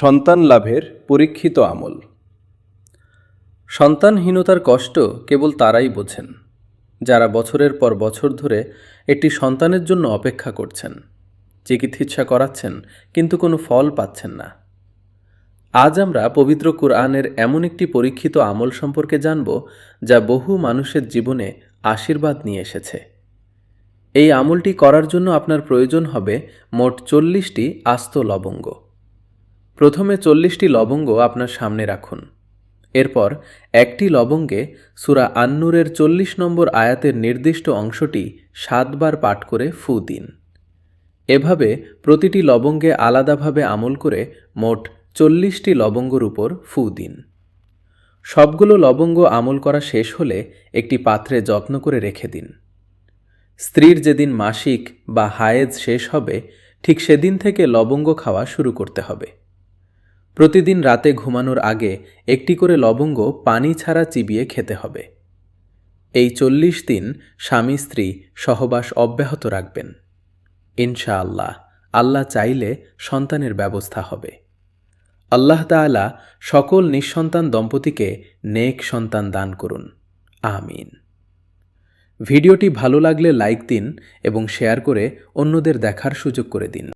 সন্তান লাভের পরীক্ষিত আমল। সন্তানহীনতার কষ্ট কেবল তারাই বোঝেন যারা বছরের পর বছর ধরে একটি সন্তানের জন্য অপেক্ষা করছেন, চিকিৎসা করাচ্ছেন কিন্তু কোনো ফল পাচ্ছেন না। আজ আমরা পবিত্র কুরআনের এমন একটি পরীক্ষিত আমল সম্পর্কে জানব যা বহু মানুষের জীবনে আশীর্বাদ নিয়ে এসেছে। এই আমলটি করার জন্য আপনার প্রয়োজন হবে মোট 40টি আস্ত লবঙ্গ। প্রথমে 40টি লবঙ্গ আপনার সামনে রাখুন। এরপর একটি লবঙ্গে সূরা আন-নূরের 40 নম্বর আয়াতের নির্দিষ্ট অংশটি 7 বার পাঠ করে ফু দিন। এভাবে প্রতিটি লবঙ্গে আলাদাভাবে আমল করে মোট 40টি লবঙ্গর উপর ফু দিন। সবগুলো লবঙ্গ আমল করা শেষ হলে একটি পাত্রে যত্ন করে রেখে দিন। স্ত্রীর যেদিন মাসিক বা হায়েজ শেষ হবে ঠিক সেদিন থেকে লবঙ্গ খাওয়া শুরু করতে হবে। প্রতিদিন রাতে ঘুমানোর আগে একটি করে লবঙ্গ পানি ছাড়া চিবিয়ে খেতে হবে। এই 40 দিন স্বামী স্ত্রী সহবাস অব্যাহত রাখবেন। ইনশাআল্লাহ আল্লাহ চাইলে সন্তানের ব্যবস্থা হবে। আল্লাহ তাআলা সকল নিঃসন্তান দম্পতিকে নেক সন্তান দান করুন, আমিন। ভিডিওটি ভালো লাগলে লাইক দিন এবং শেয়ার করে অন্যদের দেখার সুযোগ করে দিন।